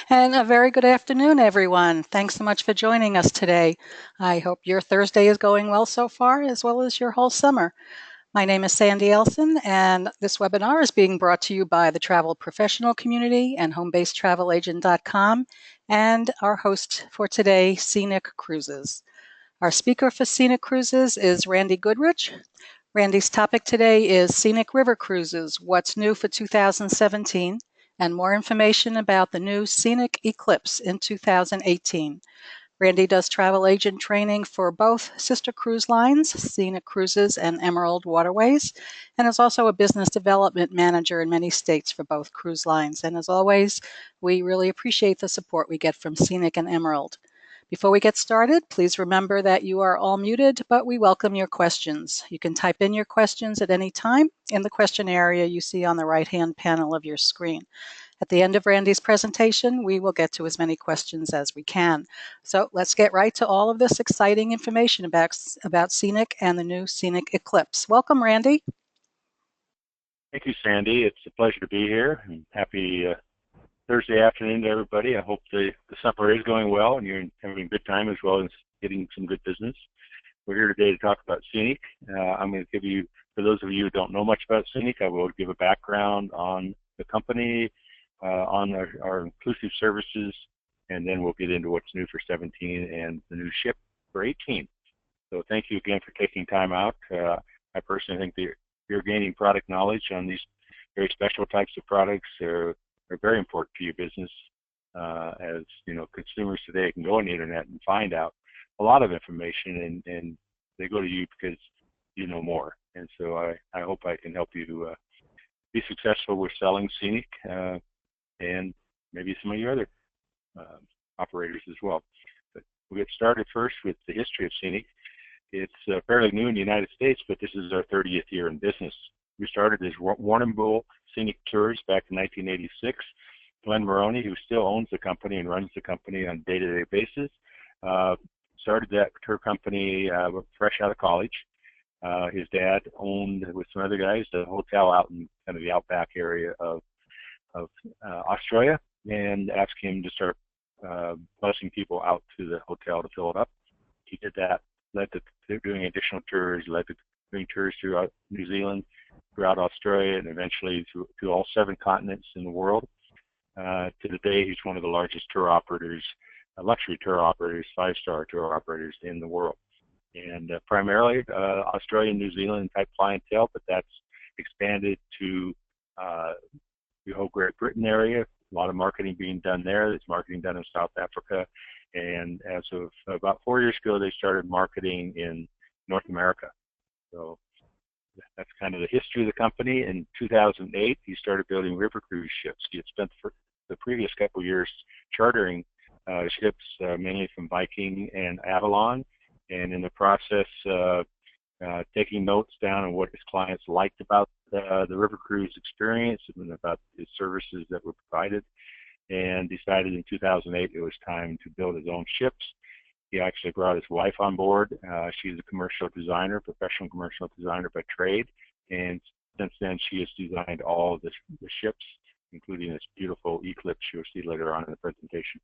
And a very good afternoon, everyone. Thanks so much for joining us today. I hope your Thursday is going well so far, as well as your whole summer. My name is Sandy Elson, and this webinar is being brought to you by the travel professional community and homebasedtravelagent.com, and our host for today, Scenic Cruises. Our speaker for Scenic Cruises is Randy Goodrich. Randy's topic today is Scenic River Cruises, What's New for 2017, and more information about the new Scenic Eclipse in 2018. Randy does travel agent training for both sister cruise lines, Scenic Cruises and Emerald Waterways, and is also a business development manager in many states for both cruise lines. And as always, we really appreciate the support we get from Scenic and Emerald. Before we get started, please remember that you are all muted, but we welcome your questions. You can type in your questions at any time in the question area you see on the right-hand panel of your screen. At the end of Randy's presentation, we will get to as many questions as we can. So let's get right to all of this exciting information about Scenic and the new Scenic Eclipse. Welcome, Randy. Thank you, Sandy. It's a pleasure to be here. And happy Thursday afternoon to everybody. I hope the summer is going well and you're having a good time as well as getting some good business. We're here today to talk about Scenic. I'm going to give you, for those of you who don't know much about Scenic, I will give a background on the company, on our inclusive services, and then we'll get into what's new for 17 and the new ship for 18. So thank you again for taking time out. I personally think that you're gaining product knowledge on these very special types of products are very important to your business. As you know, consumers today can go on the internet and find out a lot of information, and they go to you because you know more. And so I hope I can help you be successful with selling Scenic and maybe some of your other operators as well. But we'll get started first with the history of Scenic. It's fairly new in the United States, but this is our 30th year in business. We started as Warrnambool Scenic Tours back in 1986. Glenn Maroney, who still owns the company and runs the company on a day-to-day basis, started that tour company fresh out of college. His dad owned, with some other guys, a hotel out in kind of the outback area of Australia, and asked him to start busing people out to the hotel to fill it up. He did that, led to doing additional tours, led to doing tours throughout New Zealand, throughout Australia, and eventually to all 7 continents in the world. To today, he's one of the largest tour operators, luxury tour operators, 5-star tour operators in the world. And primarily Australia and New Zealand type clientele, but that's expanded to the whole Great Britain area. A lot of marketing being done there. There's marketing done in South Africa. And as of about 4 years ago, they started marketing in North America. So that's kind of the history of the company. In 2008, he started building river cruise ships. He had spent the previous couple of years chartering ships, mainly from Viking and Avalon, and in the process taking notes down on what his clients liked about the river cruise experience and about the services that were provided, and decided in 2008 it was time to build his own ships. He actually brought his wife on board. She's a commercial designer, professional commercial designer by trade, and since then she has designed all of the ships, including this beautiful Eclipse you'll see later on in the presentation.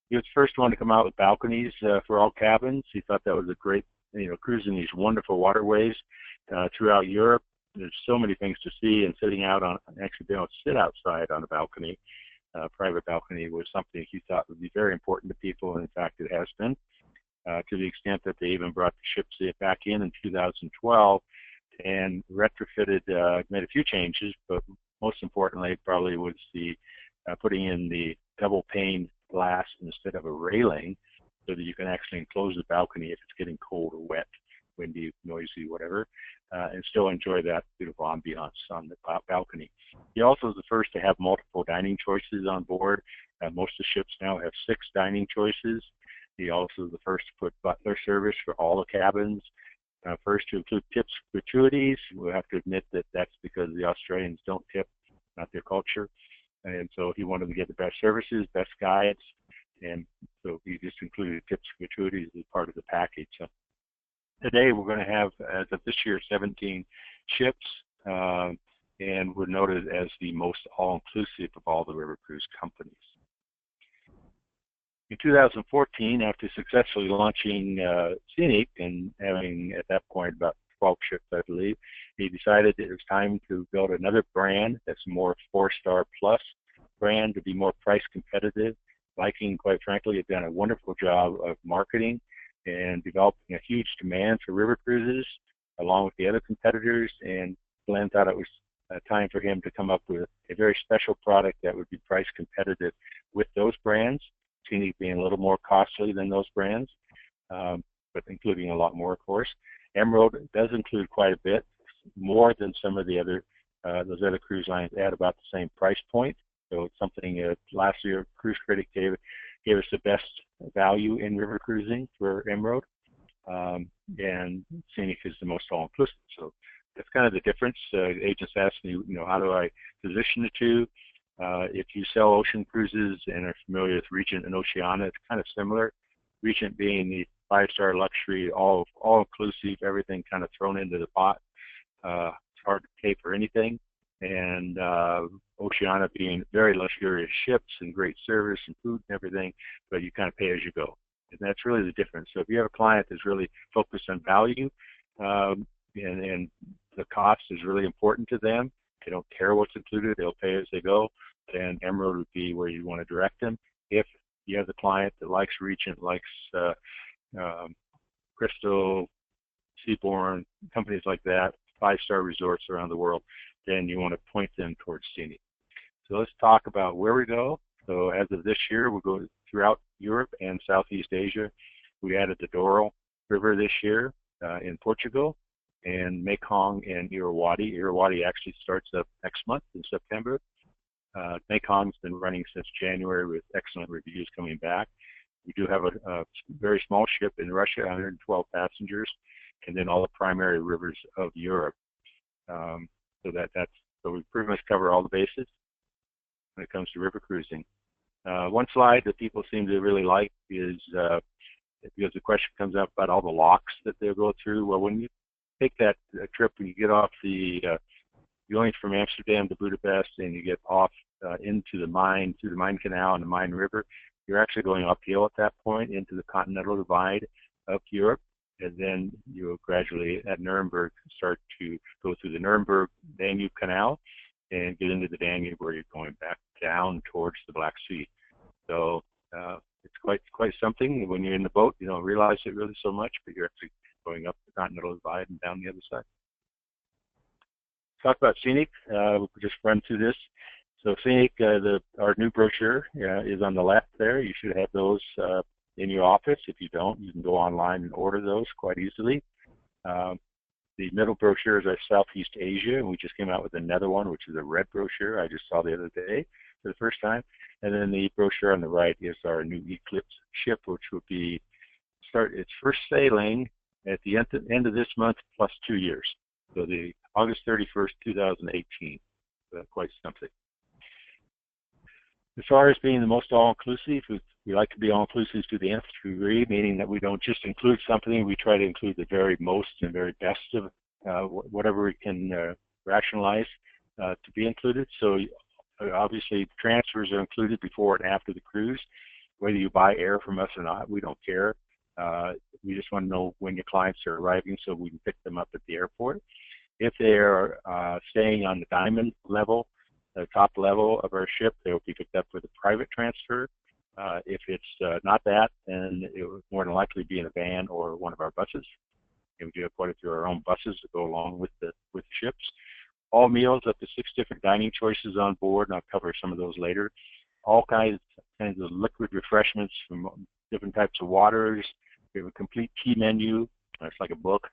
He was the first one to come out with balconies for all cabins. He thought that was a great, cruising these wonderful waterways throughout Europe. There's so many things to see, and sitting out on, actually being able to sit outside on a balcony, private balcony, was something he thought would be very important to people, and in fact it has been, to the extent that they even brought the ships back in 2012 and retrofitted, made a few changes, but most importantly probably was the putting in the double pane glass instead of a railing, so that you can actually enclose the balcony if it's getting cold or wet, windy, noisy, whatever, and still enjoy that beautiful ambiance on the balcony. He also was the first to have multiple dining choices on board. Most of the ships now have 6 dining choices. He also was the first to put butler service for all the cabins. First to include tips, gratuities. We'll have to admit that that's because the Australians don't tip, not their culture. And so he wanted to get the best services, best guides, and so he just included tips, gratuities as part of the package. So today we're going to have, as of this year, 17 ships, and we're noted as the most all-inclusive of all the river cruise companies. In 2014, after successfully launching Scenic and having at that point about 12 ships, I believe, he decided that it was time to build another brand that's more 4-star plus brand to be more price competitive. Viking, quite frankly, has done a wonderful job of marketing and developing a huge demand for river cruises along with the other competitors, and Glenn thought it was time for him to come up with a very special product that would be price competitive with those brands, Scenic being a little more costly than those brands, but including a lot more, of course. Emerald does include quite a bit, more than some of the other those other cruise lines at about the same price point. So it's something last year Cruise Critic gave us the best value in river cruising for Emerald, and Scenic is the most all-inclusive. So that's kind of the difference. Agents ask me, how do I position the two? If you sell ocean cruises and are familiar with Regent and Oceania, it's kind of similar. Regent being the 5-star luxury, all-inclusive, everything kind of thrown into the pot. It's hard to pay for anything. And Oceania being very luxurious ships and great service and food and everything, but you kind of pay as you go. And that's really the difference. So if you have a client that's really focused on value and the cost is really important to them, they don't care what's included, they'll pay as they go, then Emerald would be where you want to direct them. If you have the client that likes Regent, likes Crystal, Seabourn, companies like that, 5-star resorts around the world, then you want to point them towards Scenic. So let's talk about where we go. So as of this year, we'll go throughout Europe and Southeast Asia. We added the Douro River this year in Portugal, and Mekong and Irrawaddy. Irrawaddy actually starts up next month in September. Mekong's been running since January with excellent reviews coming back. We do have a very small ship in Russia, 112 passengers, and then all the primary rivers of Europe. So we pretty much cover all the bases when it comes to river cruising. One slide that people seem to really like is because the question comes up about all the locks that they'll go through. Well, when you take that trip, when you get off you're going from Amsterdam to Budapest, and you get off into the Main, through the Main Canal and the Main River, you're actually going uphill at that point into the continental divide of Europe. And then you'll gradually, at Nuremberg, start to go through the Nuremberg-Danube Canal and get into the Danube, where you're going back down towards the Black Sea. So it's quite something. When you're in the boat, you don't realize it really so much, but you're actually going up the continental divide and down the other side. Talk about Scenic. We'll just run through this. So Scenic, our new brochure is on the left there. You should have those in your office. If you don't, you can go online and order those quite easily. The middle brochure is our Southeast Asia, and we just came out with another one, which is a red brochure I just saw the other day for the first time. And then the brochure on the right is our new Eclipse ship, which will start its first sailing at the end of this month plus 2 years. So the August 31st, 2018. Quite something. As far as being the most all-inclusive, we like to be all-inclusive to the nth degree, meaning that we don't just include something, we try to include the very most and very best of whatever we can rationalize to be included. So obviously transfers are included before and after the cruise. Whether you buy air from us or not, we don't care. We just want to know when your clients are arriving so we can pick them up at the airport. If they are staying on the diamond level, the top level of our ship, they will be picked up with a private transfer. If it's not that, then it would more than likely be in a van or one of our buses. And we do have quite a few of our own buses that go along with the ships. All meals, up to 6 different dining choices on board, and I'll cover some of those later. All kinds of liquid refreshments from different types of waters. We have a complete tea menu. It's like a book.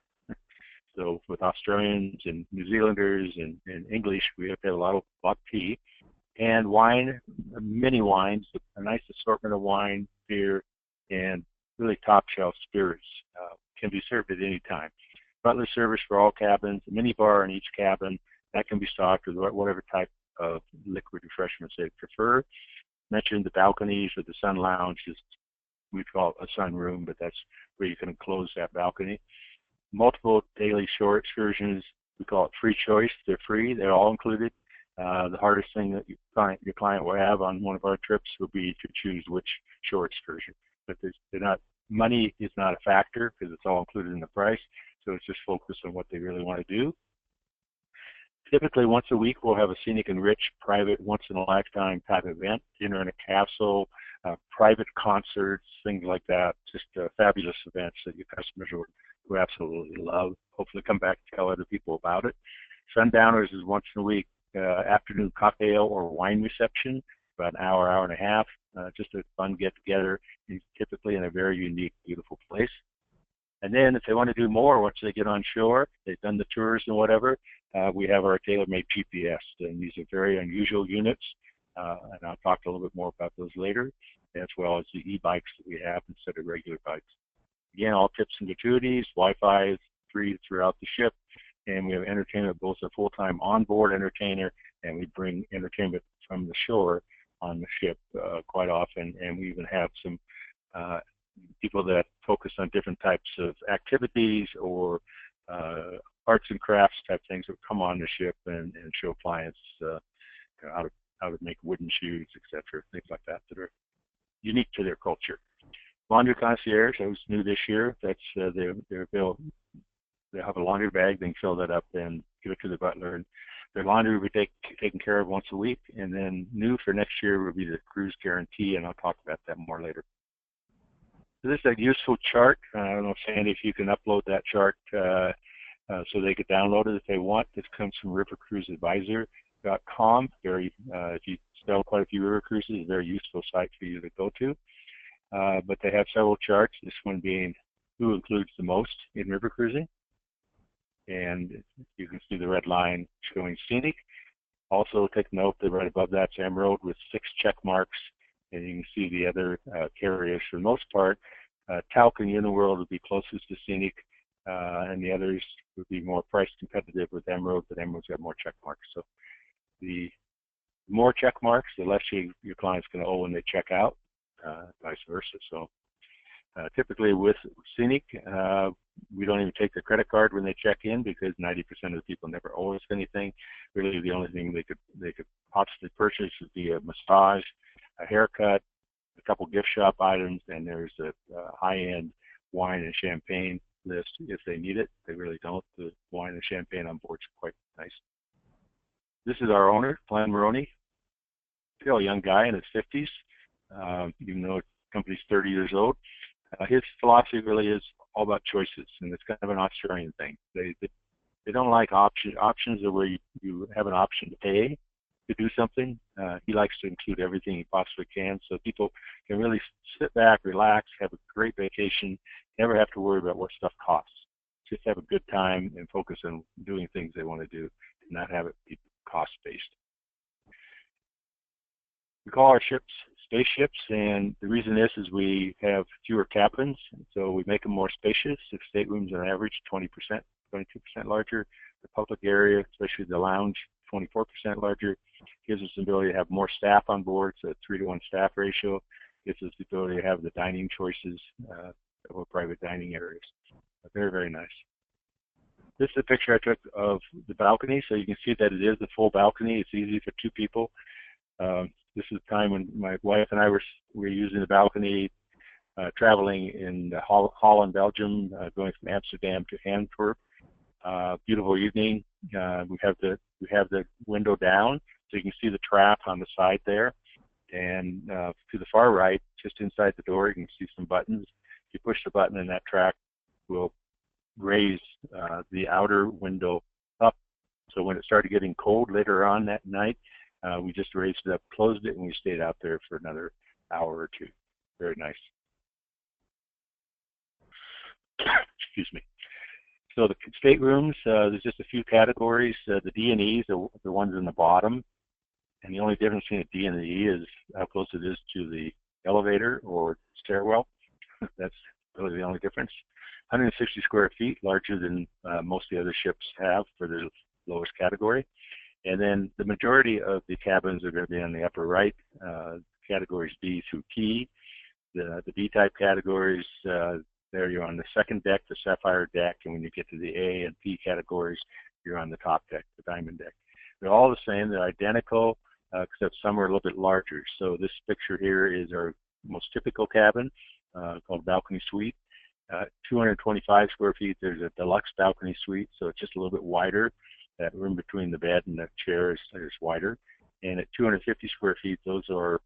So with Australians and New Zealanders and English, we have to have a lot of tea. And wine, many wines, a nice assortment of wine, beer, and really top shelf spirits can be served at any time. Butler service for all cabins, a mini bar in each cabin, that can be stocked with whatever type of liquid refreshments they prefer. Mentioned the balconies or the sun lounge, we call it a sunroom, but that's where you can enclose that balcony. Multiple daily shore excursions, we call it free choice. They're free, they're all included. The hardest thing that your client will have on one of our trips will be to choose which shore excursion. But they're not, money is not a factor because it's all included in the price. So it's just focused on what they really want to do. Typically, once a week, we'll have a Scenic Enrich private, once-in-a-lifetime type event, dinner in a castle, private concerts, things like that. Just fabulous events that your customers will absolutely love. Hopefully come back and tell other people about it. Sundowners is once a week, afternoon cocktail or wine reception, about an hour, hour and a half. Just a fun get-together, typically in a very unique, beautiful place. And then if they want to do more, once they get on shore, they've done the tours and whatever, we have our tailor-made GPS. And these are very unusual units, and I'll talk a little bit more about those later, as well as the e-bikes that we have instead of regular bikes. Again, all tips and gratuities, Wi-Fi is free throughout the ship, and we have entertainment, both a full-time onboard entertainer, and we bring entertainment from the shore on the ship quite often, and we even have some people that focus on different types of activities or arts and crafts type things that come on the ship and show clients how to make wooden shoes, etc., things like that that are unique to their culture. Laundry concierge, that was new this year. That's they have a laundry bag. They can fill that up and give it to the butler. And their laundry will be taken care of once a week. And then new for next year will be the cruise guarantee, and I'll talk about that more later. So this is a useful chart. I don't know, Sandy, if you can upload that chart so they could download it if they want. This comes from rivercruiseadvisor.com. If you sell quite a few river cruises, it's a very useful site for you to go to. But they have several charts, this one being who includes the most in river cruising. And you can see the red line showing Scenic. Also, take note that right above that's Emerald with 6 check marks. And you can see the other carriers. For the most part, Talc and Uniworld would be closest to Scenic, and the others would be more price competitive with Emerald, but Emerald's got more check marks. So the more check marks, the less your client's going to owe when they check out, vice versa. So typically with Scenic, we don't even take their credit card when they check in because 90% of the people never owe us anything. Really, the only thing they could possibly purchase would be a massage, a haircut, a couple gift shop items, and there's a high-end wine and champagne list if they need it. They really don't. The wine and champagne on board is quite nice. This is our owner, Glenn Maroney. Still a young guy in his 50s, even though the company's 30 years old. His philosophy really is all about choices, and it's kind of an Australian thing. They don't like options. Options are where you have an option to pay to do something. He likes to include everything he possibly can, so people can really sit back, relax, have a great vacation, never have to worry about what stuff costs. Just have a good time and focus on doing things they want to do and not have it be cost-based. We call our ships spaceships, and the reason is we have fewer cabins, so we make them more spacious. If staterooms are on average 20%, 22% larger, the public area, especially the lounge, 24% larger, gives us the ability to have more staff on board, so a 3-to-1 staff ratio, gives us the ability to have the dining choices or private dining areas. Very, very nice. This is a picture I took of the balcony, so you can see that it is a full balcony. It's easy for 2 people. This is the time when my wife and I were using the balcony, traveling in Holland, Belgium, going from Amsterdam to Antwerp. Beautiful evening. We have the window down, so you can see the trap on the side there. And to the far right, just inside the door, you can see some buttons. If you push the button, and that track will raise the outer window up. So when it started getting cold later on that night, we just raised it up, closed it, and we stayed out there for another hour or 2. Very nice. Excuse me. So the staterooms, there's just a few categories. The D&Es are the ones in the bottom, and the only difference between a D and an E is how close it is to the elevator or stairwell. That's really the only difference. 160 square feet, larger than most of the other ships have for the lowest category. And then the majority of the cabins are going to be on the upper right, categories B through P. The B-type categories, there you're on the second deck, the Sapphire deck, and when you get to the A and P categories, you're on the top deck, the Diamond deck. They're all the same. They're identical, except some are a little bit larger. So this picture here is our most typical cabin called balcony suite. 225 square feet. There's a deluxe balcony suite, so it's just a little bit wider. That room between the bed and the chair is wider. And at 250 square feet, those are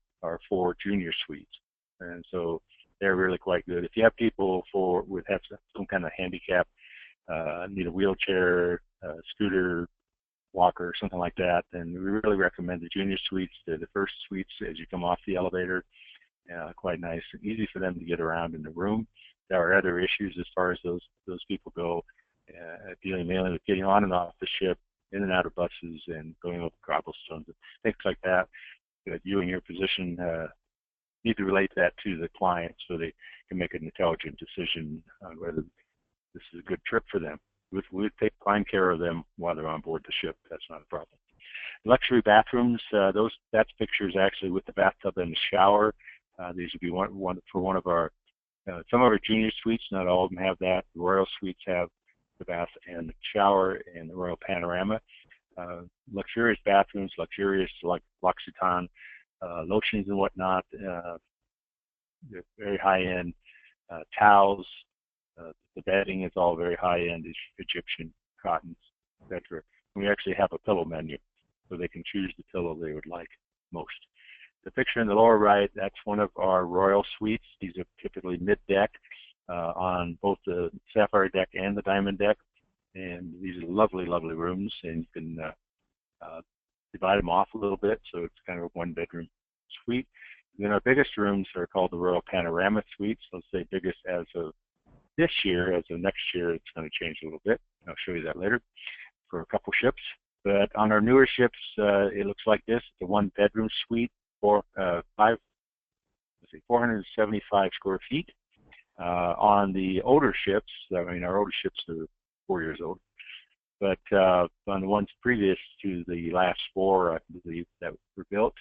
4 junior suites. And so they're really quite good. If you have people would have some kind of handicap, need a wheelchair, scooter, walker, something like that, then we really recommend the junior suites. They're the first suites as you come off the elevator. Quite nice and easy for them to get around in the room. There are other issues as far as those people go, dealing mainly with getting on and off the ship, in and out of buses, and going over cobblestones, things like that. That you in your position need to relate that to the client so they can make an intelligent decision on whether this is a good trip for them. We'll take fine care of them while they're on board the ship. That's not a problem. Luxury bathrooms, that picture is actually with the bathtub and the shower. These would be one for one of our some of our junior suites. Not all of them have that. The Royal Suites have the bath and the shower and the Royal Panorama. Luxurious bathrooms, luxurious like L'Occitane, lotions and whatnot. They're very high-end towels. The bedding is all very high-end Egyptian cottons, etc. We actually have a pillow menu, so they can choose the pillow they would like most. The picture in the lower right, that's one of our Royal Suites. These are typically mid-deck on both the Sapphire deck and the Diamond deck. And these are lovely, lovely rooms, and you can divide them off a little bit, so it's kind of a one-bedroom suite. And then our biggest rooms are called the Royal Panorama Suites. Let's say biggest as of this year. As of next year, it's going to change a little bit. I'll show you that later for a couple ships. But on our newer ships, it looks like this. It's a one-bedroom suite for 475 square feet. On the older ships, I mean, our older ships are 4 years old, but on the ones previous to the last 4, I believe, that were built,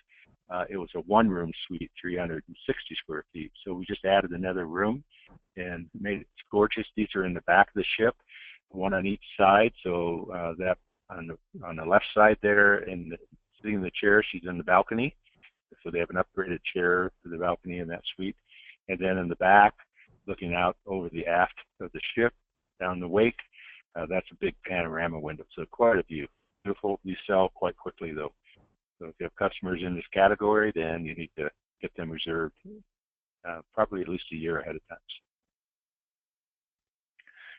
it was a one-room suite, 360 square feet. So we just added another room and made it gorgeous. These are in the back of the ship, one on each side. So that on the left side there, and sitting in the chair, she's in the balcony. So they have an upgraded chair for the balcony in that suite. And then in the back, looking out over the aft of the ship, down the wake, that's a big panorama window. So quite a view. Beautiful. We sell quite quickly, though. So if you have customers in this category, then you need to get them reserved probably at least a year ahead of time.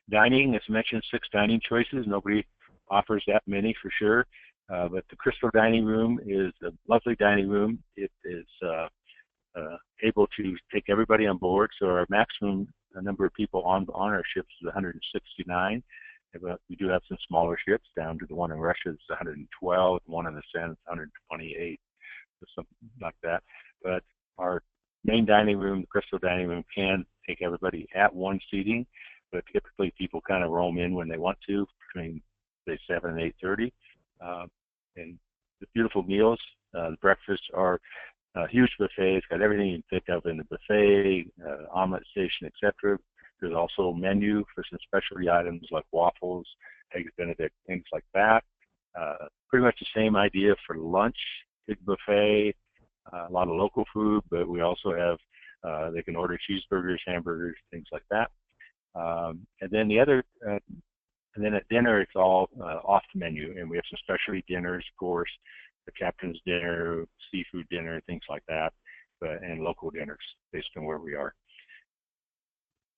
Dining, as mentioned, 6 dining choices. Nobody offers that many for sure. But the Crystal Dining Room is a lovely dining room. It is able to take everybody on board. So our maximum number of people on our ships is 169. But we do have some smaller ships down to the one in Russia that's 112, the one in the Seine is 128, or something like that. But our main dining room, the Crystal Dining Room, can take everybody at one seating, but typically people kind of roam in when they want to between, say, 7 and 8:30. And the beautiful meals, the breakfasts are a huge buffet. It's got everything you can think of in the buffet, omelet station, etc. There's also a menu for some specialty items like waffles, eggs Benedict, things like that. Pretty much the same idea for lunch, big buffet, a lot of local food, but we also have, they can order cheeseburgers, hamburgers, things like that. And then and then at dinner, it's all off the menu, and we have some specialty dinners, of course, the captain's dinner, seafood dinner, things like that, and local dinners based on where we are.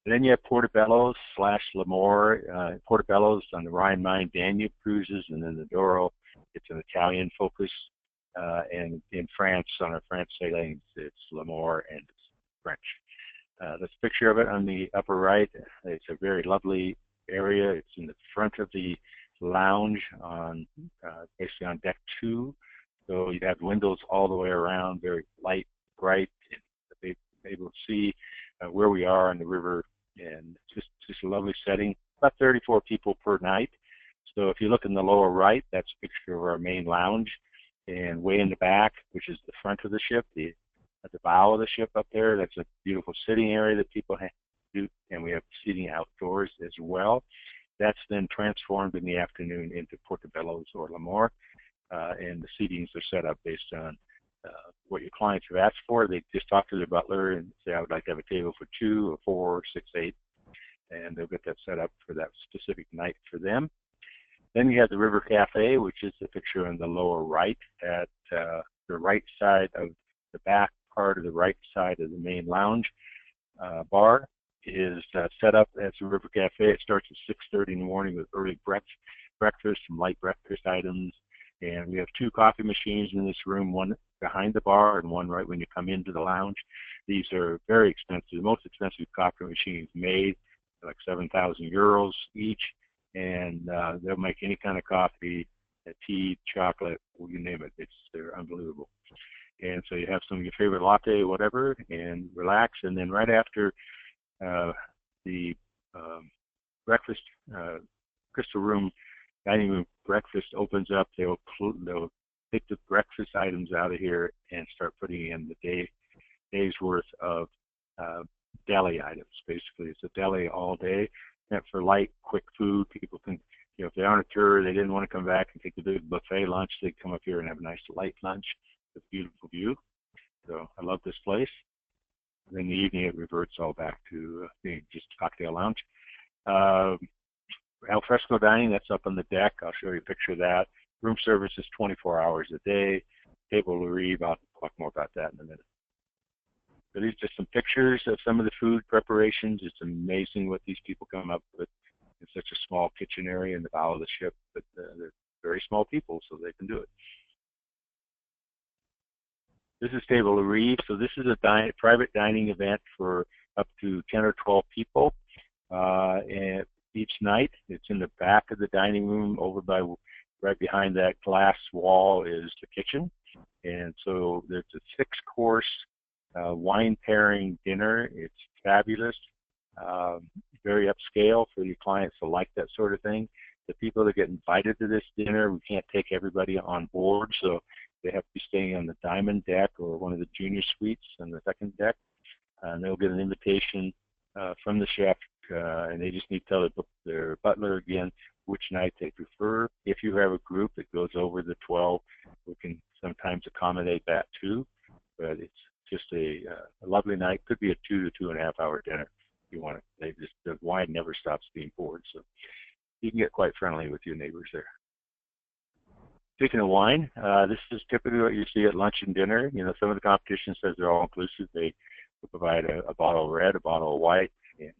And then you have Portobello's / L'Amour. Portobello's on the Rhine, Main, Danube cruises, and then the Douro, it's an Italian focus. And in France, on our France sailings, it's L'Amour and it's French. This picture of it on the upper right, it's a very lovely area. It's in the front of the lounge on basically on deck 2. So you have windows all the way around, very light, bright, and able to see where we are on the river, and just a lovely setting. About 34 people per night. So if you look in the lower right, that's a picture of our main lounge, and way in the back, which is the front of the ship, at the bow of the ship up there, that's a beautiful sitting area that people do, and we have seating outdoors as well. That's then transformed in the afternoon into Portobello's or L'Amour. and the seatings are set up based on what your clients have asked for. They just talk to their butler and say, I would like to have a table for 2 or 4 or 6, 8, and they'll get that set up for that specific night for them. Then you have the River Cafe, which is the picture on the lower right at the right side of the back part of the right side of the main lounge bar is set up as a River Cafe. It starts at 6:30 in the morning with early breakfast, some light breakfast items, and we have 2 coffee machines in this room, one behind the bar and one right when you come into the lounge. These are very expensive, the most expensive coffee machines made, like 7,000 euros each, and they'll make any kind of coffee, tea, chocolate, you name it. They're unbelievable. And so you have some of your favorite latte, whatever, and relax. And then right after the breakfast, crystal room, dining room breakfast opens up, they'll take the breakfast items out of here and start putting in the day's worth of deli items. Basically, it's a deli all day. Meant for light, quick food. People can, if they aren't a tour, they didn't want to come back and take the big buffet lunch, they'd come up here and have a nice light lunch with a beautiful view. So I love this place. And in the evening, it reverts all back to being just a cocktail lounge. Alfresco dining, that's up on the deck. I'll show you a picture of that. Room service is 24 hours a day. Table Rive, I'll talk more about that in a minute. So these are some pictures of some of the food preparations. It's amazing what these people come up with in such a small kitchen area in the bow of the ship, but they're very small people, so they can do it. This is Table Rive. So this is a private dining event for up to 10 or 12 people. And each night, it's in the back of the dining room, right behind that glass wall is the kitchen. And so there's a 6-course wine pairing dinner. It's fabulous, very upscale for your clients to like that sort of thing. The people that get invited to this dinner, we can't take everybody on board, so they have to be staying on the diamond deck or one of the junior suites on the second deck. And they'll get an invitation from the chef, and they just need to tell their butler again which night they prefer. If you have a group that goes over the 12, we can sometimes accommodate that too. But it's just a lovely night. Could be a 2 to 2.5 hour dinner if you want it. The wine never stops being poured, so you can get quite friendly with your neighbors there. Speaking of wine, this is typically what you see at lunch and dinner. Some of the competition says they're all inclusive. They provide a bottle of red, a bottle of white, and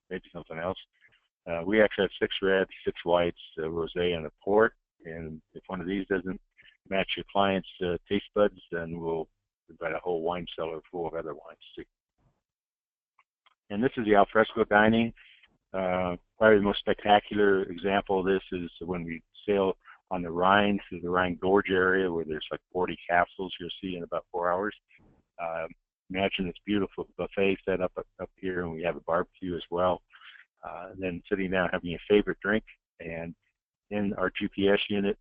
maybe something else. We actually have 6 reds, 6 whites, a rosé, and a port. And if one of these doesn't match your client's taste buds, then we'll provide a whole wine cellar full of other wines too. And this is the alfresco dining. Probably the most spectacular example of this is when we sail on the Rhine through the Rhine Gorge area, where there's like 40 castles you'll see in about 4 hours. Imagine this beautiful buffet set up here, and we have a barbecue as well. And then sitting down having your favorite drink, and in our GPS unit,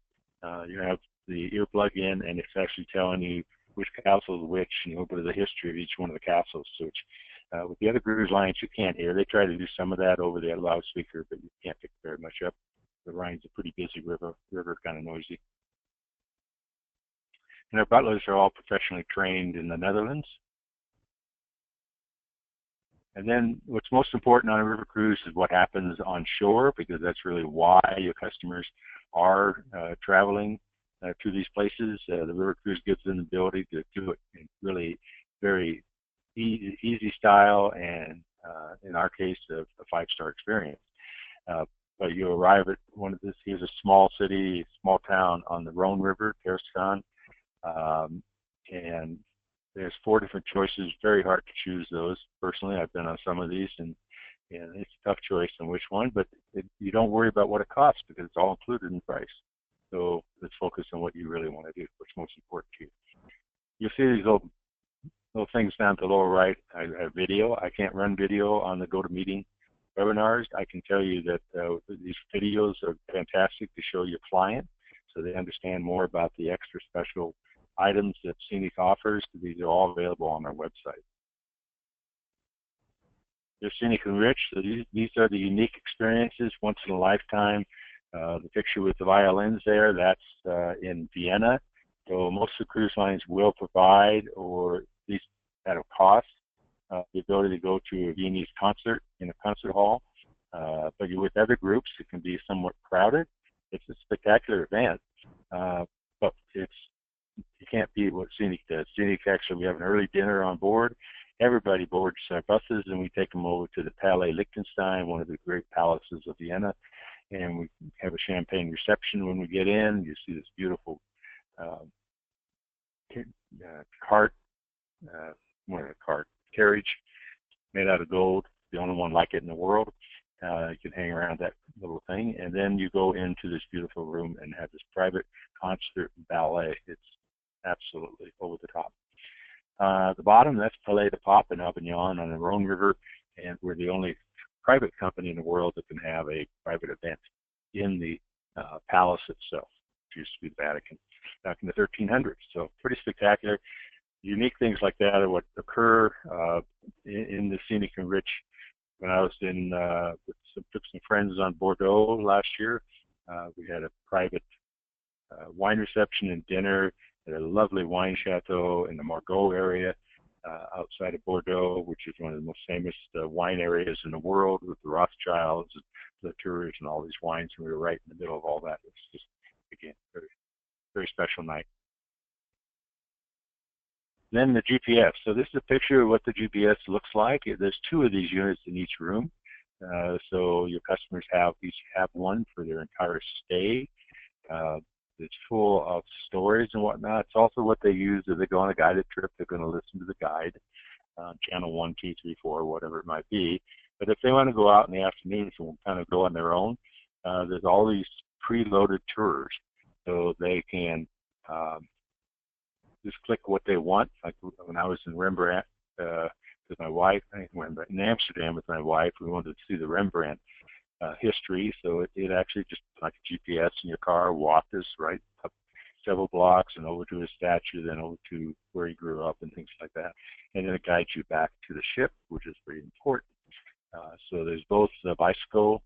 you have the earplug in, and it's actually telling you which castle is which, and a little bit of the history of each one of the castles. So with the other cruise lines, you can't hear. They try to do some of that over the loudspeaker, but you can't pick very much up. The Rhine's a pretty busy river kind of noisy. And our butlers are all professionally trained in the Netherlands. And then what's most important on a river cruise is what happens on shore, because that's really why your customers are traveling to these places. The river cruise gives them the ability to do it in really very easy style, and in our case, a 5-star experience. But you arrive at one of this. Here's a small city, small town on the Rhone River, Terschelling, and there's 4 different choices. Very hard to choose those. Personally, I've been on some of these, and it's a tough choice on which one. But you don't worry about what it costs, because it's all included in the price. So let's focus on what you really want to do, what's most important to you. You'll see these little things down to the lower right. I have video. I can't run video on the GoToMeeting webinars. I can tell you that these videos are fantastic to show your client, so they understand more about the extra special items that Scenic offers. These are all available on our website. They're Scenic Enriched. So these are the unique experiences, once in a lifetime. The picture with the violins there, that's in Vienna. So most of the cruise lines will provide, or at least at a cost, the ability to go to a Viennese concert in a concert hall. But you're with other groups, it can be somewhat crowded. It's a spectacular event, but you can't beat what Scenic does. Scenic, actually, we have an early dinner on board. Everybody boards our buses, and we take them over to the Palais Liechtenstein, one of the great palaces of Vienna, and we have a champagne reception when we get in. You see this beautiful cart, carriage made out of gold, the only one like it in the world. You can hang around that little thing, and then you go into this beautiful room and have this private concert and ballet. It's absolutely over the top. The bottom, that's Palais de Pop in Avignon on the Rhone River, and we're the only private company in the world that can have a private event in the palace itself. It used to be the Vatican back in the 1300s, so pretty spectacular. Unique things like that are what occur in the Scenic and Rich. When I was took some friends on Bordeaux last year, we had a private wine reception and dinner at a lovely wine chateau in the Margaux area outside of Bordeaux, which is one of the most famous wine areas in the world, with the Rothschilds, the Tours, and all these wines. And we were right in the middle of all that. It was just, again, very, very special night. Then the GPS. So this is a picture of what the GPS looks like. There's 2 of these units in each room. So your customers each have one for their entire stay. It's full of stories and whatnot. It's also what they use if they go on a guided trip. They're going to listen to the guide, channel 1, 2, 3, 4, whatever it might be. But if they want to go out in the afternoon and kind of go on their own, there's all these preloaded tours. So they can just click what they want. Like when I was in Rembrandt with my wife, in Amsterdam with my wife, we wanted to see the Rembrandt history. So it actually just like a GPS in your car walked us right up several blocks and over to his statue, then over to where he grew up and things like that. And then it guides you back to the ship, which is pretty important. So there's both bicycle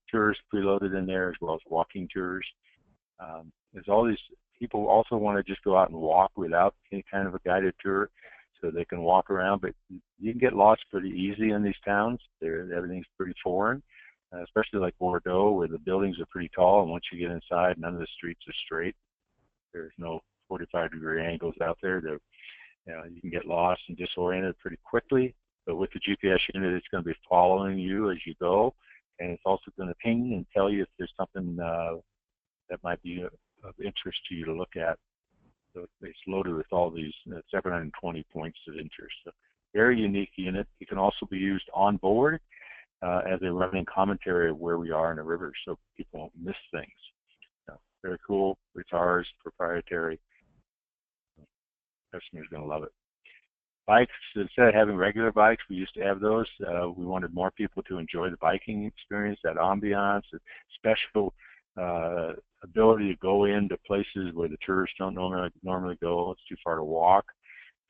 tours preloaded in there as well as walking tours. There's all these people also want to just go out and walk without any kind of a guided tour, so they can walk around, but you can get lost pretty easy in these towns. Everything's pretty foreign, especially like Bordeaux, where the buildings are pretty tall, and once you get inside, none of the streets are straight. There's no 45-degree angles out there. You can get lost and disoriented pretty quickly, but with the GPS unit, it's going to be following you as you go, and it's also going to ping and tell you if there's something that might be of interest to you to look at. So it's loaded with all these 720 points of interest. So very unique unit. It can also be used on board as a running commentary of where we are in the river, so people won't miss things. So very cool. It's ours, proprietary. Customers are going to love it. Bikes, instead of having regular bikes, we used to have those. We wanted more people to enjoy the biking experience, that ambiance, special ability to go into places where the tourists don't normally go. It's too far to walk.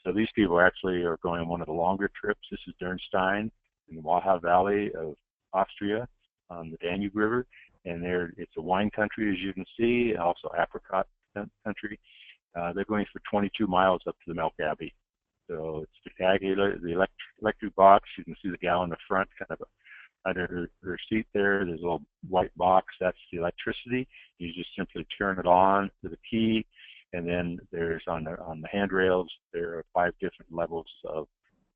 So these people actually are going on one of the longer trips. This is Dürnstein in the Waha Valley of Austria on the Danube River. And it's a wine country, as you can see, and also apricot country. They're going for 22 miles up to the Milk Abbey. So it's spectacular. The electric box, you can see the gal in the front kind of under her seat there. There's a little white box. That's the electricity. You just simply turn it on to the key, and then there's on the handrails, there are 5 different levels of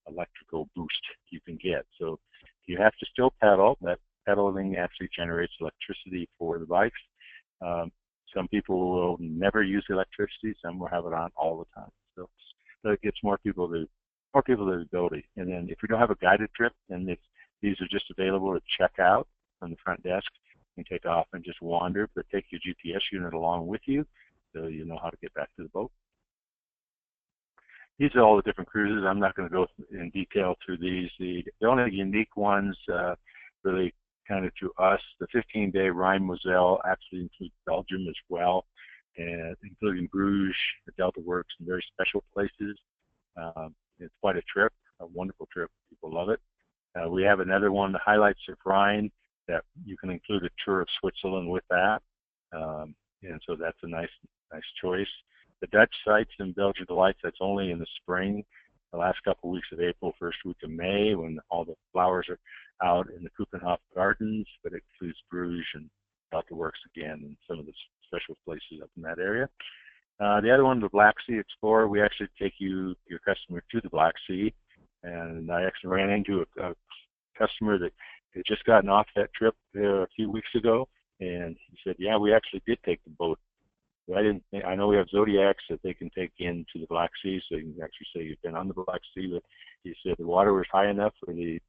electrical boost you can get. So you have to still pedal. That pedaling actually generates electricity for the bikes. Some people will never use electricity. Some will have it on all the time. So it gets more people the ability. And then if you don't have a guided trip, then these are just available to check out on the front desk. You can take off and just wander, but take your GPS unit along with you so you know how to get back to the boat. These are all the different cruises. I'm not going to go in detail through these. The only unique ones really kind of to us, the 15-day Rhine Moselle actually includes Belgium as well, and including Bruges, the Delta Works, and very special places. It's quite a trip, a wonderful trip. People love it. We have another one, the Highlights of Rhine. that you can include a tour of Switzerland with that, and so that's a nice choice. The Dutch sites in Belgian Delights, that's only in the spring, the last couple of weeks of April, first week of May, when all the flowers are out in the Keukenhof Gardens, but it includes Bruges and about the works again and some of the special places up in that area. The other one, the Black Sea Explorer, we actually take your customer to the Black Sea, and I actually ran into a customer that had just gotten off that trip a few weeks ago, and he said, yeah, we actually did take the boat. I know we have Zodiacs that they can take into the Black Sea, so you can actually say you've been on the Black Sea, but he said the water was high enough for the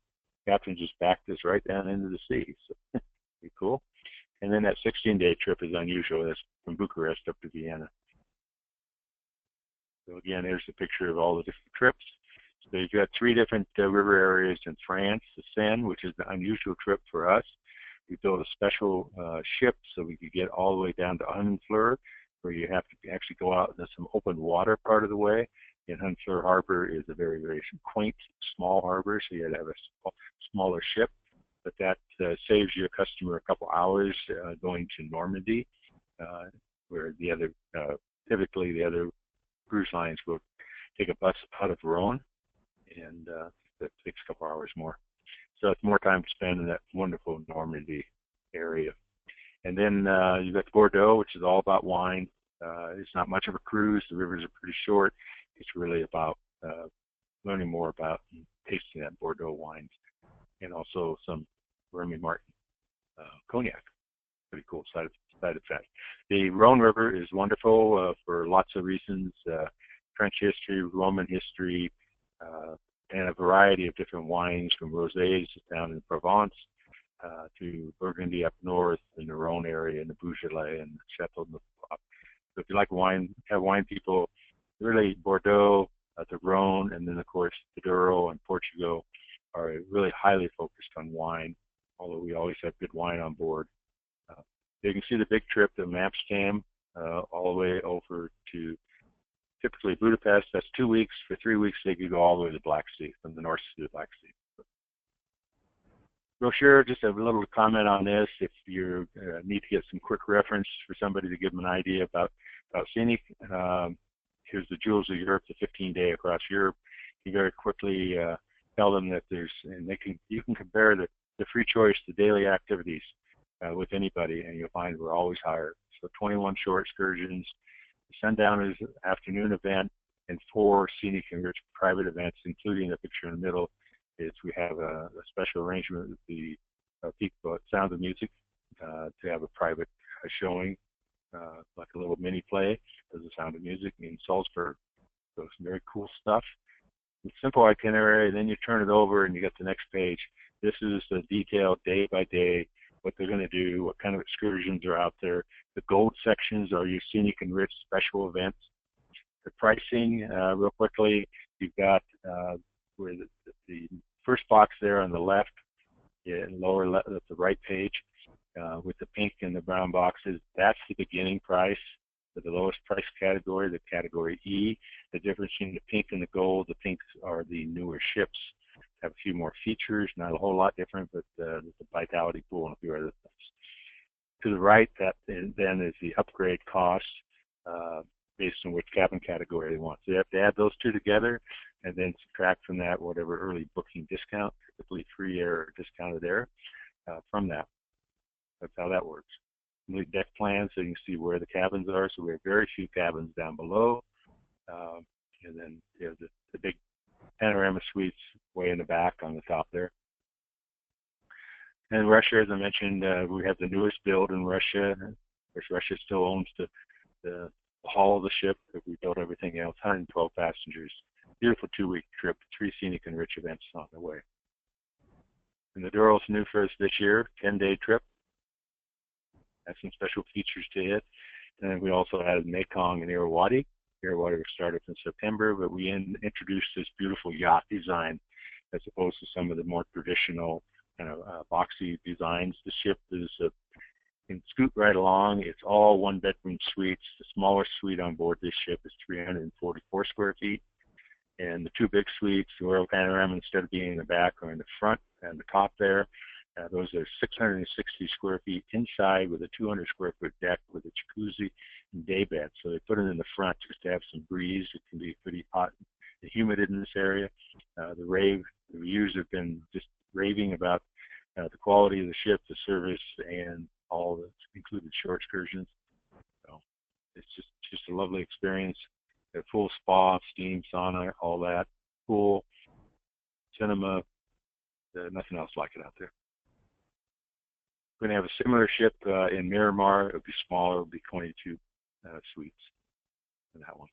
captain just backed us right down into the sea. So pretty cool. And then that 16-day trip is unusual. That's from Bucharest up to Vienna. So again, here's a picture of all the different trips. So you've got 3 different river areas in France. The Seine, which is the unusual trip for us. We built a special ship so we could get all the way down to Honfleur, where you have to actually go out into some open water part of the way. And Honfleur Harbor is a very, very quaint, small harbor, so you had to have a smaller ship. But that saves your customer a couple hours going to Normandy, where the other, typically the other cruise lines will take a bus out of Rhine, and that takes a couple hours more. So it's more time to spend in that wonderful Normandy area. And then you've got Bordeaux, which is all about wine. It's not much of a cruise. The rivers are pretty short. It's really about learning more about and tasting that Bordeaux wines, and also some Remy Martin cognac. Pretty cool side effect. The Rhone River is wonderful for lots of reasons: French history, Roman history, and a variety of different wines, from rosés down in Provence to Burgundy up north in the Rhone area, and the Beaujolais and the Chateau de Neuf. So if you like wine, have wine people, really Bordeaux, the Rhone, and then of course the Douro and Portugal are really highly focused on wine, although we always have good wine on board. You can see the big trip, the Amsterdam, all the way over to typically Budapest. That's 2 weeks. For 3 weeks, they could go all the way to the Black Sea, from the North Sea to the Black Sea. Brochure, just a little comment on this. If you need to get some quick reference for somebody to give them an idea about Scenic, here's the Jewels of Europe, the 15-day across Europe. You very quickly tell them that you can compare the free choice, the daily activities with anybody, and you'll find we're always higher. So 21 shore excursions, the Sundowners afternoon event, and 4 scenic and rich private events, including the picture in the middle. We have a special arrangement with the people at Sound of Music to have a private showing, like a little mini play as the Sound of Music in Salzburg. So some very cool stuff. It's simple itinerary, then you turn it over and you get the next page. This is the detailed day by day, what they're going to do, what kind of excursions are out there. The gold sections are your scenic and rich special events. The pricing, real quickly, you've got where the first box there on the left, lower left, at the right page, with the pink and the brown boxes, that's the beginning price for the lowest price category, the category E. The difference between the pink and the gold, the pinks are the newer ships, have a few more features, not a whole lot different, but the vitality pool and a few other things. To the right, that then is the upgrade cost based on which cabin category they want. So you have to add those two together and then subtract from that whatever early booking discount, typically free air or discounted air, from that. That's how that works. Complete deck plan so you can see where the cabins are. So we have very few cabins down below. And then you have the big panorama suites way in the back on the top there. And Russia, as I mentioned, we have the newest build in Russia. Of course, Russia still owns the hull of the ship, but we built everything else, 112 passengers. Beautiful 2-week trip, 3 scenic and rich events on the way. And the Douro's new for us this year, 10-day trip. Has some special features to it. And then we also added Mekong and Irrawaddy. Irrawaddy started in September, but we introduced this beautiful yacht design as opposed to some of the more traditional kind of boxy designs. The ship is can scoot right along. It's all 1-bedroom suites. The smallest suite on board this ship is 344 square feet. And the 2 big suites, the Royal Panorama, instead of being in the back, are in the front and the top there. Those are 660 square feet inside with a 200 square foot deck with a jacuzzi and day bed. So they put it in the front just to have some breeze. It can be pretty hot and humid in this area. The reviews have been just raving about the quality of the ship, the service, and all the included shore excursions. So it's just a lovely experience. A full spa, steam, sauna, all that. Pool, cinema, nothing else like it out there. We're going to have a similar ship in Miramar. It'll be smaller. It'll be 22 suites in that one.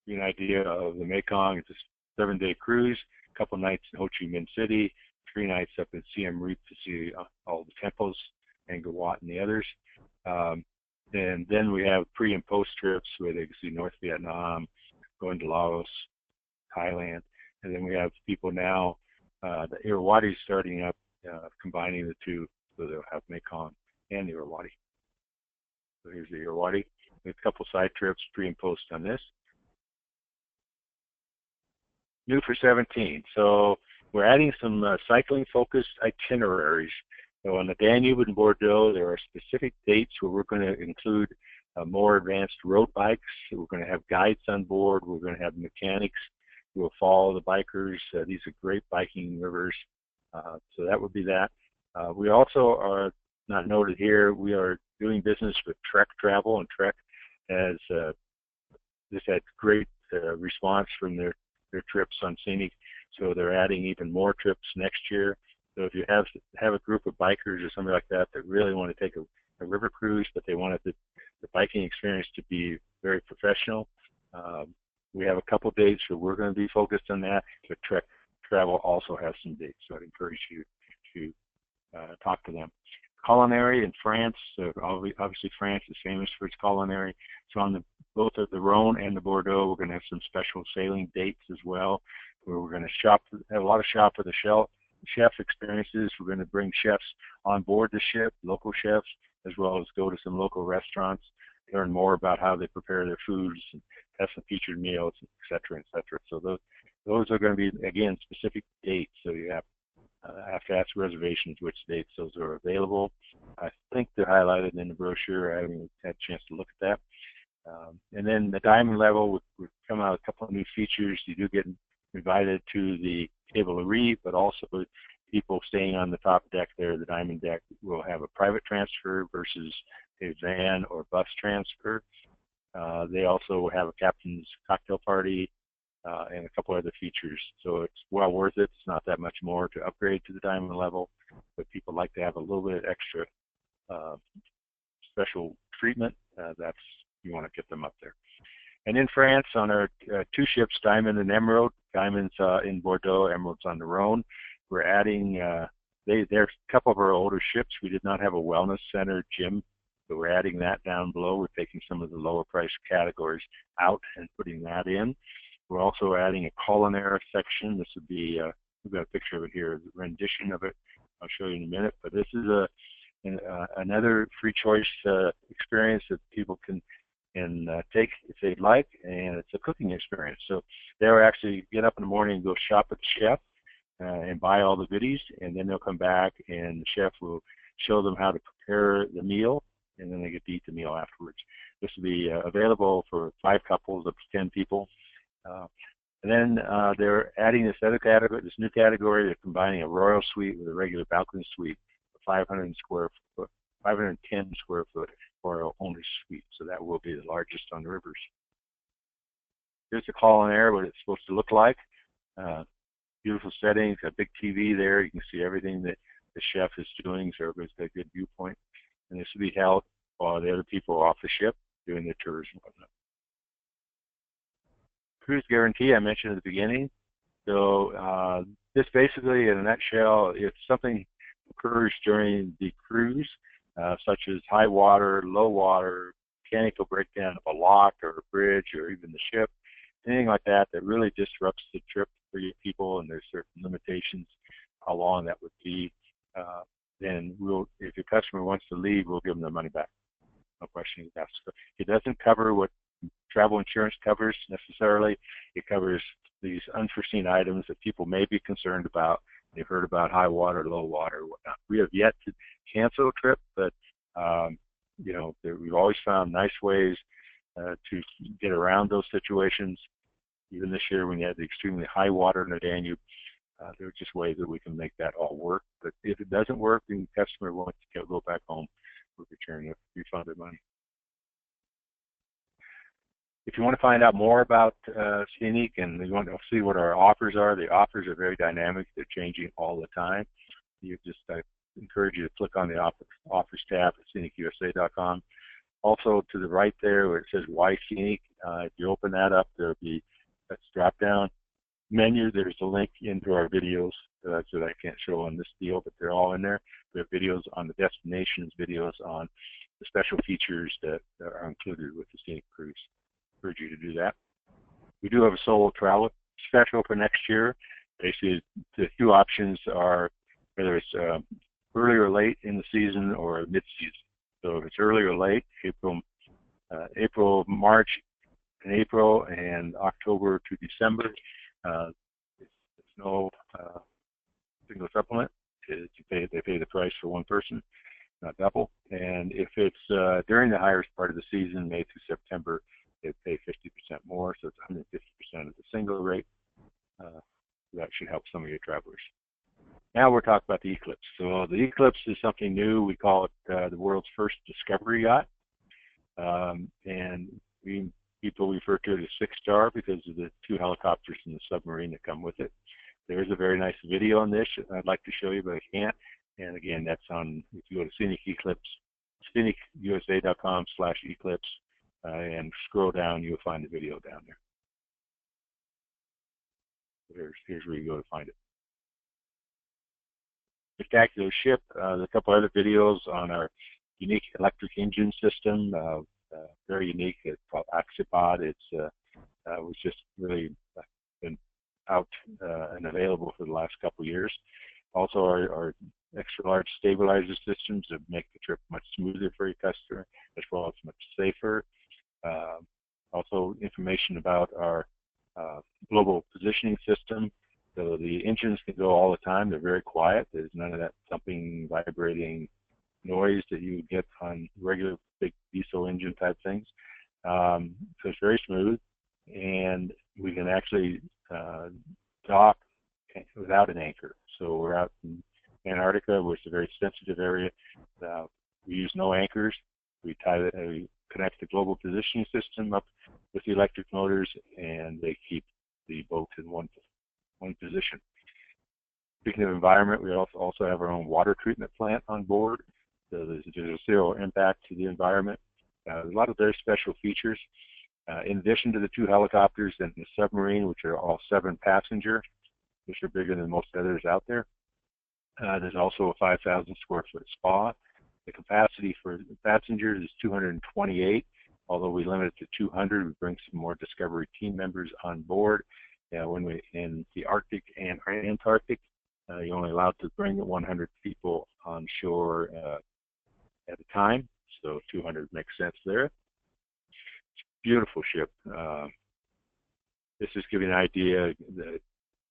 Give you an idea of the Mekong. It's a 7-day cruise, a couple nights in Ho Chi Minh City, 3 nights up in Siem Reap to see all the temples, Angkor Wat and the others. And then we have pre and post trips where they can see North Vietnam, going to Laos, Thailand. And then we have people now, the Irrawaddy starting up, combining the two, so they'll have Mekong and the Irrawaddy. So here's the Irrawaddy. A couple side trips, pre and post on this. New for 17. So we're adding some cycling-focused itineraries. So on the Danube and Bordeaux, there are specific dates where we're going to include more advanced road bikes. We're going to have guides on board. We're going to have mechanics who will follow the bikers. These are great biking rivers. So that would be that. We also are, not noted here, we are doing business with Trek Travel, and Trek has just had great response from their trips on Scenic. So they're adding even more trips next year. So if you have a group of bikers or something like that that really want to take a river cruise, but they wanted the biking experience to be very professional, we have a couple dates where we're going to be focused on that, but Trek Travel also has some dates, so I'd encourage you to talk to them. Culinary in France, obviously France is famous for its culinary. So on both of the Rhone and the Bordeaux, we're going to have some special sailing dates as well, where we're going to have a lot of shop for the chef experiences. We're going to bring chefs on board the ship, local chefs, as well as go to some local restaurants, learn more about how they prepare their foods, and have some featured meals, et cetera, et cetera. So those are going to be, again, specific dates. So you have to ask reservations which dates those are available. I think they're highlighted in the brochure. I haven't had a chance to look at that. And then the diamond level, we've come out with a couple of new features. You do get invited to the table of reef, but also people staying on the top deck there, the diamond deck, will have a private transfer versus a van or bus transfer. They also have a captain's cocktail party and a couple other features. So it's well worth it. It's not that much more to upgrade to the diamond level, but people like to have a little bit extra special treatment. You want to get them up there. And in France, on our 2 ships, Diamond and Emerald, Diamond's in Bordeaux, Emerald's on the Rhone, we're adding, they're a couple of our older ships. We did not have a wellness center gym, so we're adding that down below. We're taking some of the lower price categories out and putting that in. We're also adding a culinary section. This would be, we've got a picture of it here, a rendition of it. I'll show you in a minute, but this is another free choice experience that people can take if they'd like, and it's a cooking experience. So they'll actually get up in the morning and go shop at the chef and buy all the goodies, and then they'll come back and the chef will show them how to prepare the meal, and then they get to eat the meal afterwards. This will be available for 5 couples up to 10 people. And then they're adding this other category, this new category. They're combining a royal suite with a regular balcony suite, a 510 square foot royal owner's suite. So that will be the largest on the rivers. Here's the culinary, what it's supposed to look like. Beautiful settings, a big TV there. You can see everything that the chef is doing, so everybody's got a good viewpoint. And this will be held while the other people are off the ship doing their tours and whatnot. Cruise guarantee I mentioned at the beginning. So this basically, in a nutshell, if something occurs during the cruise, such as high water, low water, mechanical breakdown of a lock or a bridge or even the ship, anything like that that really disrupts the trip for you people, and there's certain limitations how long that would be, then if your customer wants to leave, we'll give them their money back. No questions asked. It doesn't cover what travel insurance covers necessarily. It covers these unforeseen items that people may be concerned about, They've heard about high water, low water, whatnot. We have yet to cancel a trip, but we've always found nice ways to get around those situations. Even this year, when you had the extremely high water in the Danube, there are just ways that we can make that all work. But if it doesn't work, then the customer wants to go back home with return refunded money. If you want to find out more about Scenic and you want to see what our offers are, the offers are very dynamic. They're changing all the time. I encourage you to click on the offers tab at scenicusa.com. Also, to the right there where it says Why Scenic, if you open that up, there'll be a drop-down menu. There's a link into our videos that I can't show on this deal, but they're all in there. We have videos on the destinations, videos on the special features that are included with the Scenic Cruise. I encourage you to do that. We do have a solo travel special for next year. Basically, the two options are whether it's early or late in the season or mid-season. So if it's early or late, March and April and October to December, it's no single supplement. They pay the price for one person, not double. And if it's during the highest part of the season, May through September, they pay 50% more, so it's 150% of the single rate. That should help some of your travelers. Now we're talking about the Eclipse. So the Eclipse is something new. We call it the world's first discovery yacht. And people refer to it as 6-star because of the 2 helicopters and the submarine that come with it. There is a very nice video on this I'd like to show you, but I can't. And again, that's on, if you go to Scenic Eclipse, scenicusa.com/eclipse, and scroll down, you'll find the video down there. Here's where you go to find it. Spectacular ship. There's a couple other videos on our unique electric engine system. Very unique. It's called Axipod. It was just really been out and available for the last couple of years. Also, our extra large stabilizer systems that make the trip much smoother for your customer, as well as much safer. Also, information about our global positioning system. So the engines can go all the time. They're very quiet. There's none of that thumping, vibrating noise that you would get on regular big diesel engine type things. So it's very smooth, and we can actually dock without an anchor. So we're out in Antarctica, which is a very sensitive area. We use no anchors. We connect the global positioning system up with the electric motors, and they keep the boat in one position. Speaking of environment, we also have our own water treatment plant on board. So there's a zero impact to the environment. There's a lot of very special features. In addition to the 2 helicopters and the submarine, which are all 7-passenger, which are bigger than most others out there, there's also a 5,000 square foot spa. The capacity for the passengers is 228. Although we limit it to 200, we bring some more Discovery team members on board. When we're in the Arctic and Antarctic, you're only allowed to bring 100 people on shore at a time, so 200 makes sense there. Beautiful ship. This is giving an idea the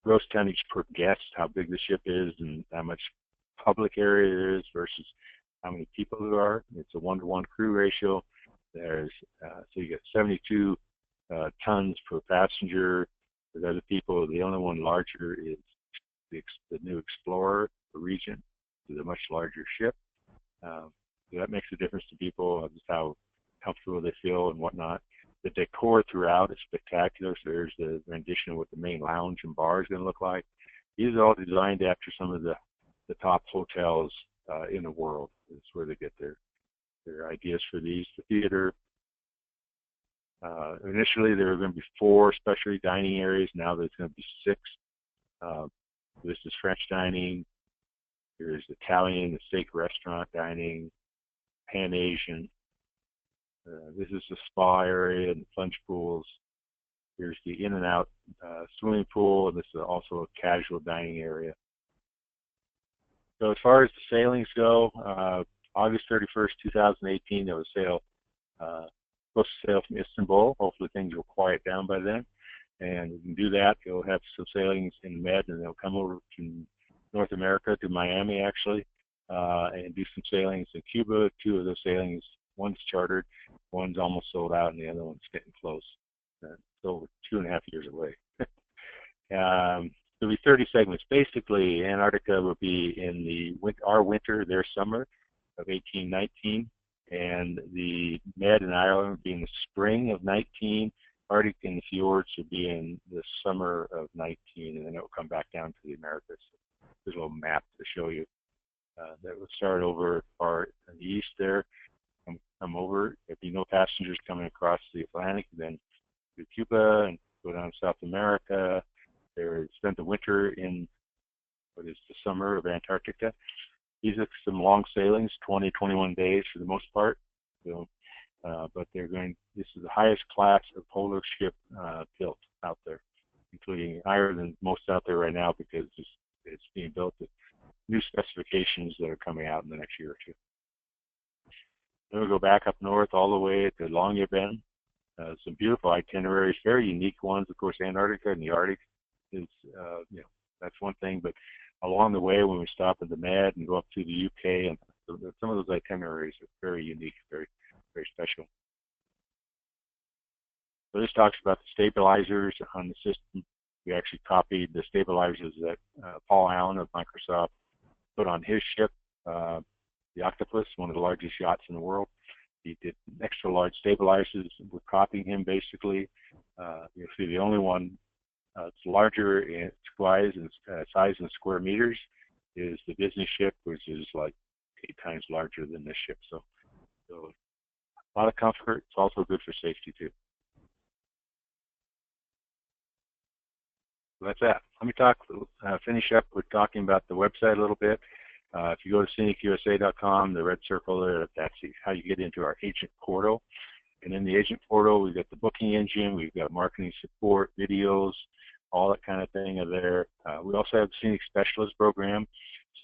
gross tonnage per guest, how big the ship is and how much public area there is versus how many people there are. It's a 1-to-1 crew ratio. So you get 72 tons per passenger. There's other people. The only one larger is the new Explorer, the Regent. It's a much larger ship. So that makes a difference to people, just how comfortable they feel and whatnot. The decor throughout is spectacular. So there's the rendition of what the main lounge and bar is going to look like. These are all designed after some of the top hotels in the world. That's where they get their ideas for these. The theater. Initially, there were going to be 4 specialty dining areas. Now there's going to be 6. This is French dining. There's Italian, the steak restaurant dining, Pan-Asian. This is the spa area and plunge pools. Here's the in and out swimming pool, and this is also a casual dining area. So as far as the sailings go, August 31st, 2018, there was supposed to sail from Istanbul. Hopefully things will quiet down by then. And we can do that. You'll have some sailings in Med, and they'll come over to North America to Miami actually, and do some sailings in Cuba. 2 of those sailings, one's chartered, one's almost sold out, and the other one's getting close. So 2.5 years away. There'll be 30 segments. Basically, Antarctica will be in our winter, their summer of 18-19, and the Med and Ireland will be in the spring of 19. Arctic and the fjords will be in the summer of 19, and then it will come back down to the Americas. There's a little map to show you. That will start over far in the east there, come over. There'll be no passengers coming across the Atlantic, then to Cuba and go down to South America. They spent the winter in what is the summer of Antarctica. These are some long sailings, 20, 21 days for the most part. So, but this is the highest class of polar ship built out there, including higher than most out there right now because it's being built with new specifications that are coming out in the next year or two. Then we'll go back up north all the way to Longyearbyen. Some beautiful itineraries, very unique ones. Of course, Antarctica and the Arctic is, that's one thing. But along the way, when we stop at the Med and go up to the UK, and some of those itineraries are very unique, very, very special. So this talks about the stabilizers on the system. We actually copied the stabilizers that Paul Allen of Microsoft put on his ship, the Octopus, one of the largest yachts in the world. He did extra large stabilizers. We're copying him basically. You'll see the only one it's larger in size and square meters is the business ship, which is like 8 times larger than this ship. So a lot of comfort. It's also good for safety too. So that's that. Let me finish up with talking about the website a little bit. If you go to scenicusa.com, the red circle there, that's how you get into our agent portal. And in the agent portal, we've got the booking engine, we've got marketing support, videos, all that kind of thing are there. We also have the Scenic Specialist program.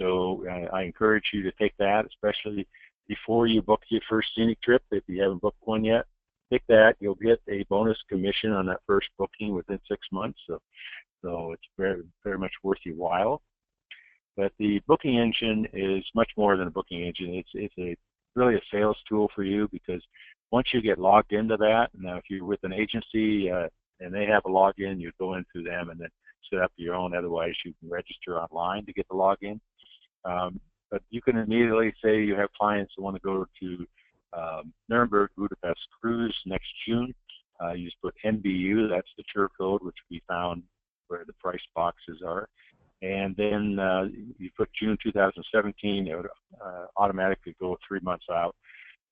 So I encourage you to take that, especially before you book your first scenic trip. If you haven't booked one yet, take that. You'll get a bonus commission on that first booking within 6 months. So it's very, very much worth your while. But the booking engine is much more than a booking engine. It's really a sales tool for you because once you get logged into that, now if you're with an agency and they have a login, you go in through them and then set up your own. Otherwise, you can register online to get the login. But you can immediately say you have clients that want to go to Nuremberg Budapest cruise next June. You just put NBU, that's the tour code, which we found where the price boxes are. And then you put June 2017, it would automatically go 3 months out.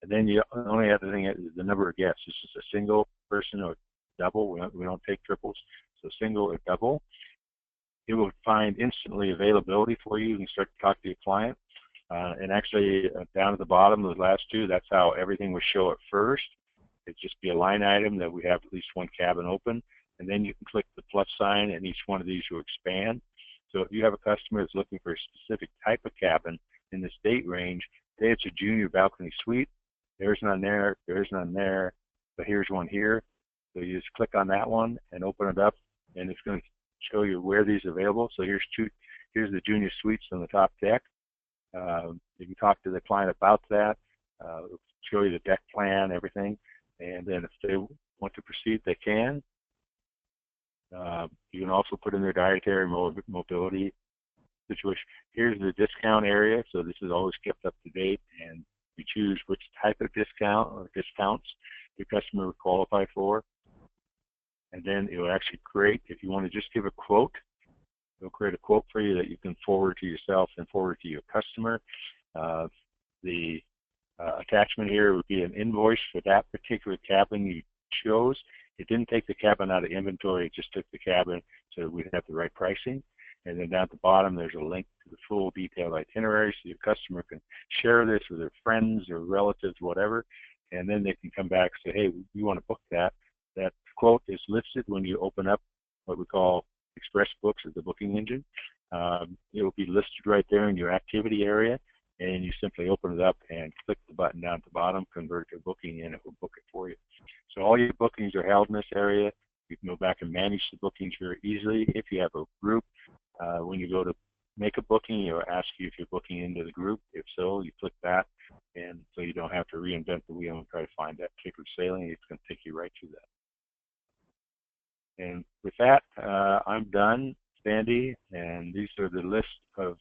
And then the only other thing is the number of guests. It's just a single person or double. We don't take triples. So single or double. It will find instantly availability for you. You can start to talk to your client. And actually, down at the bottom, those last two, that's how everything would show at first. It'd just be a line item that we have at least one cabin open. And then you can click the plus sign, and each one of these will expand. So if you have a customer that's looking for a specific type of cabin in this date range, say it's a junior balcony suite, there's none there, there's none there, but here's one here. So you just click on that one and open it up, and it's going to show you where these are available. So here's the junior suites on the top deck. You can talk to the client about that, show you the deck plan, everything, and then if they want to proceed, they can. You can also put in their dietary mobility situation. Here's the discount area, so this is always kept up to date, and you choose which type of discount or discounts your customer would qualify for. And then it will actually create, if you want to just give a quote, it'll create a quote for you that you can forward to yourself and forward to your customer. The attachment here would be an invoice for that particular cabin you chose. It didn't take the cabin out of inventory, it just took the cabin so we'd have the right pricing. And then down at the bottom, there's a link to the full detailed itinerary so your customer can share this with their friends or relatives, whatever, and then they can come back and say, hey, we want to book that. That quote is listed when you open up what we call Express Books as the booking engine. It will be listed right there in your activity area, and you simply open it up and click the button down at the bottom, convert to booking, and it will book it for you. So all your bookings are held in this area. You can go back and manage the bookings very easily. If you have a group, when you go to make a booking, booking, it'll ask you if you're booking into the group. If so, you click that, and so you don't have to reinvent the wheel and try to find that particular sailing. It's going to take you right through that. And with that, I'm done, Sandy, and these are the list of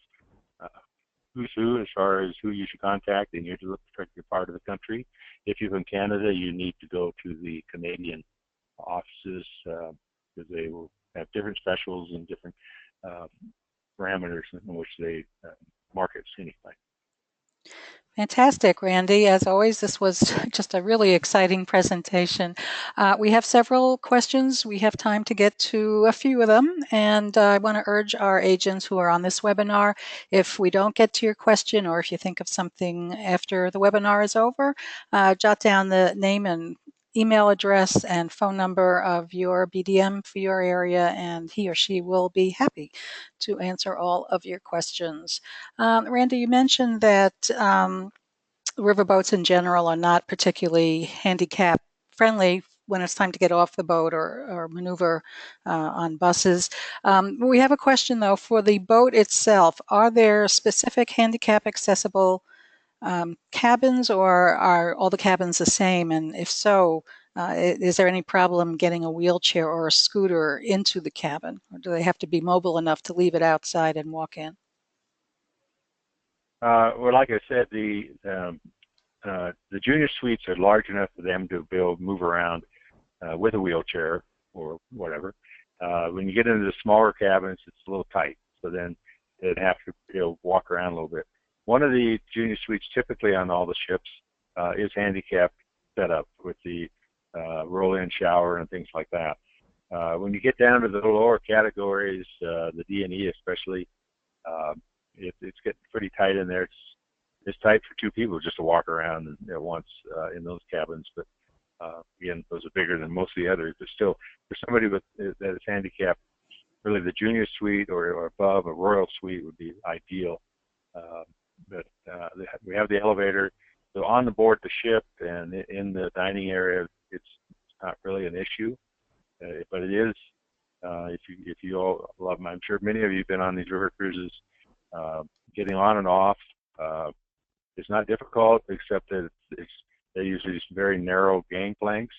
who's who as far as who you should contact in your particular part of the country. If you're in Canada, you need to go to the Canadian offices because they will have different specials and different parameters in which they market Scenic Line. Fantastic, Randy. As always, this was just a really exciting presentation. We have several questions. We have time to get to a few of them, and I want to urge our agents who are on this webinar, if we don't get to your question or if you think of something after the webinar is over, jot down the name and email address and phone number of your BDM for your area, and he or she will be happy to answer all of your questions. Randy, you mentioned that riverboats in general are not particularly handicap friendly when it's time to get off the boat or maneuver on buses. We have a question though, for the boat itself, are there specific handicap accessible cabins, or are all the cabins the same? And if so, is there any problem getting a wheelchair or a scooter into the cabin, or do they have to be mobile enough to leave it outside and walk in? Well, like I said, the junior suites are large enough for them to be able to move around with a wheelchair or whatever. When you get into the smaller cabins, it's a little tight, so then they'd have to walk around a little bit. One of the junior suites, typically on all the ships, is handicapped setup with the roll-in shower and things like that. When you get down to the lower categories, the D&E especially, it's getting pretty tight in there. It's tight for two people just to walk around at once in those cabins. But again, those are bigger than most of the others. But still, for somebody that is handicapped, really the junior suite or above, a royal suite would be ideal. But we have the elevator. So on the board the ship and in the dining area, it's not really an issue. But it is, if you all love them, I'm sure many of you have been on these river cruises. Getting on and off is not difficult, except that they use these very narrow gangplanks,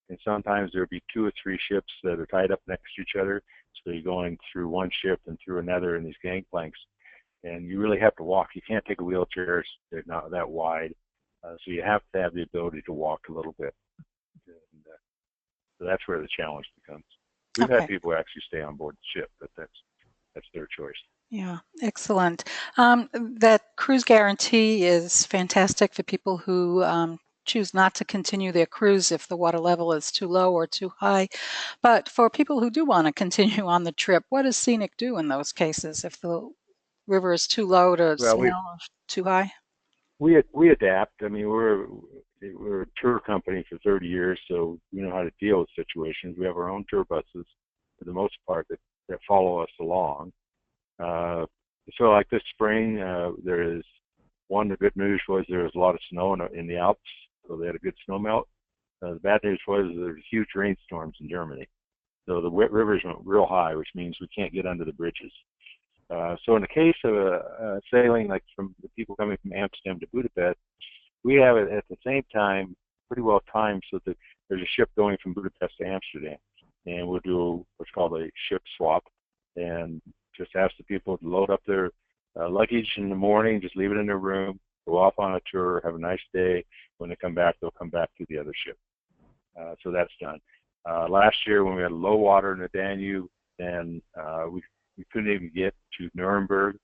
and sometimes there'll be 2 or 3 ships that are tied up next to each other. So you're going through one ship and through another in these gangplanks, and you really have to walk. You can't take a wheelchair; they're not that wide, so you have to have the ability to walk a little bit. And, so that's where the challenge becomes. We've had people actually stay on board the ship, but that's their choice. Yeah, excellent. That cruise guarantee is fantastic for people who choose not to continue their cruise if the water level is too low or too high. But for people who do want to continue on the trip, what does Scenic do in those cases if the river is too low to sail or too high? We adapt. I mean, we're a tour company for 30 years, so we know how to deal with situations. We have our own tour buses for the most part that follow us along. So like this spring, there is the good news was there was a lot of snow in the Alps, so they had a good snow melt. The bad news was there's huge rainstorms in Germany. So the rivers went real high, which means we can't get under the bridges. So in the case of sailing, like from the people coming from Amsterdam to Budapest, we have it at the same time pretty well timed so that there's a ship going from Budapest to Amsterdam, and we'll do what's called a ship swap, and just ask the people to load up their luggage in the morning, just leave it in their room, go off on a tour, have a nice day. When they come back, they'll come back to the other ship. So that's done. Last year when we had low water in the Danube, then we couldn't even get to Nuremberg,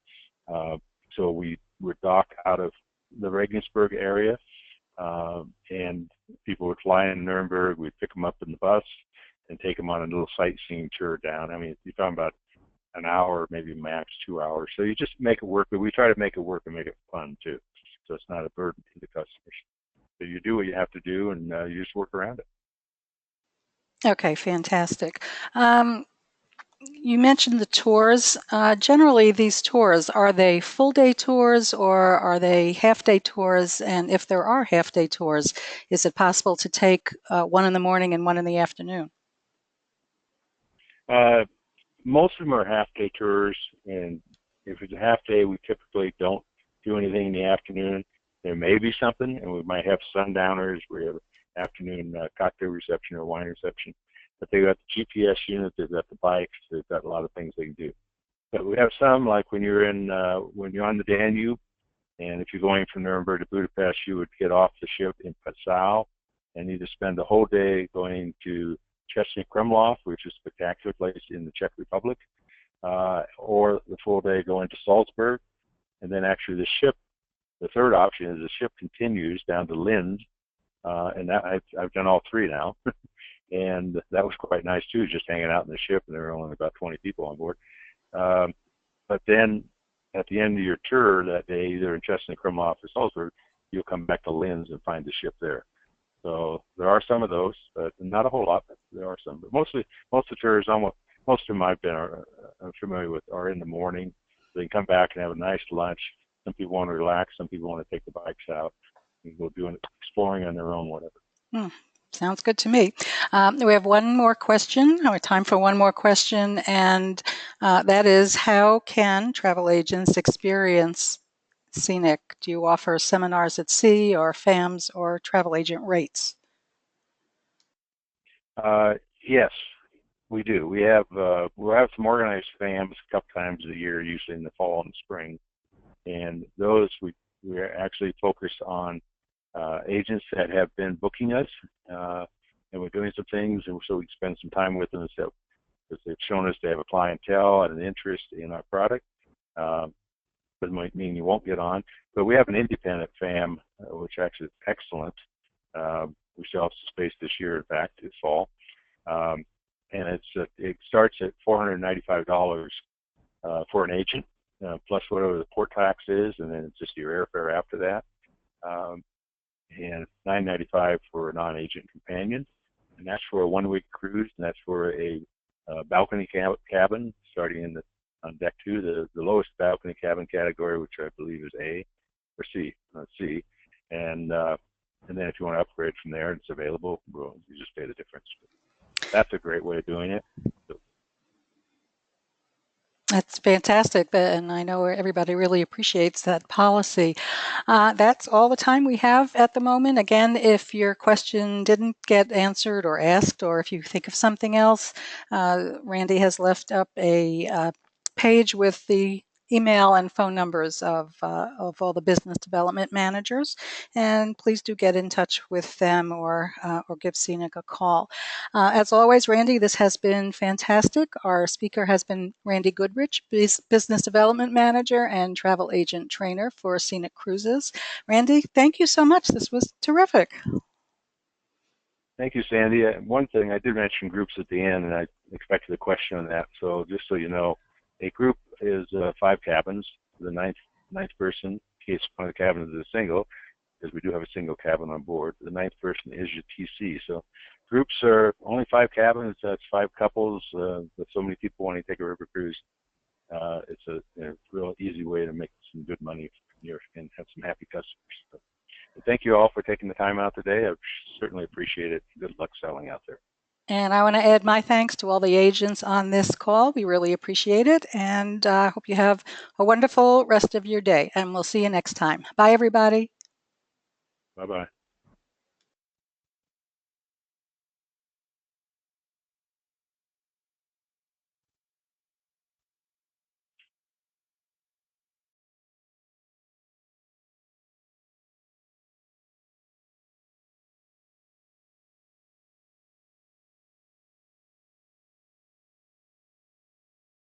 so we would dock out of the Regensburg area, and people would fly in Nuremberg. We'd pick them up in the bus and take them on a little sightseeing tour down. I mean, you're talking about an hour, maybe max 2 hours. So you just make it work, but we try to make it work and make it fun too, so it's not a burden to the customers. So you do what you have to do, and you just work around it. Okay, fantastic. You mentioned the tours. Generally, these tours, are they full-day tours or are they half-day tours? And if there are half-day tours, is it possible to take one in the morning and one in the afternoon? Most of them are half-day tours, and If it's a half day, we typically don't do anything in the afternoon. There may be something, and we might have sundowners. We have afternoon cocktail reception or wine reception. But they've got the GPS unit, they've got the bikes, they've got a lot of things they can do. But we have some, like when you're on the Danube, and if you're going from Nuremberg to Budapest, you would get off the ship in Passau and either spend the whole day going to Chesney Krumlov, which is a spectacular place in the Czech Republic, or the full day going to Salzburg. And then actually the third option is the ship continues down to Linz, and that I've done all three now. And that was quite nice too, just hanging out in the ship, and there were only about 20 people on board. But then at the end of your tour that day, either in Chesney Krumlov or Salzburg, you'll come back to Linz and find the ship there. So there are some of those, but not a whole lot, but there are some. But most of the tours, most of them I've been familiar with, are in the morning. So they can come back and have a nice lunch. Some people want to relax. Some people want to take the bikes out and go doing exploring on their own, whatever. Sounds good to me. We have one more question. We have time for one more question, and that is, how can travel agents experience Scenic? Do you offer seminars at sea or FAMs or travel agent rates? Yes, we do. We'll have some organized FAMs a couple times a year, usually in the fall and spring, and those we're actually focused on agents that have been booking us, and we're doing some things, and so we spend some time with them because they've shown us they have a clientele and an interest in our product. But it might mean you won't get on. But we have an independent FAM, which actually is excellent. We sell some space this year, in fact, this fall, and it starts at $495 for an agent, plus whatever the port tax is, and then it's just your airfare after that. And $995 for a non-agent companion, and that's for a one-week cruise, and that's for a balcony cabin starting on deck 2, the lowest balcony cabin category, which I believe is A or C, C, and then if you want to upgrade from there, it's available. Well, you just pay the difference. That's a great way of doing it. So, that's fantastic, and I know everybody really appreciates that policy. That's all the time we have at the moment. Again, if your question didn't get answered or asked, or if you think of something else, Randy has left up a page with the email and phone numbers of all the business development managers, and please do get in touch with them or give Scenic a call. As always, Randy, this has been fantastic. Our speaker has been Randy Goodrich, business development manager and travel agent trainer for Scenic Cruises. Randy, thank you so much. This was terrific. thank you, Sandy. One thing, I did mention groups at the end, and I expected a question on that. So just so you know, a group is 5 cabins. The ninth person, in case one of the cabins is a single, because we do have a single cabin on board. The 9th person is your TC. So groups are only 5 cabins. That's 5 couples. With so many people wanting to take a river cruise, it's a real easy way to make some good money and have some happy customers. So, thank you all for taking the time out today. I certainly appreciate it. Good luck selling out there. And I want to add my thanks to all the agents on this call. We really appreciate it, and I hope you have a wonderful rest of your day, and we'll see you next time. Bye, everybody. Bye-bye.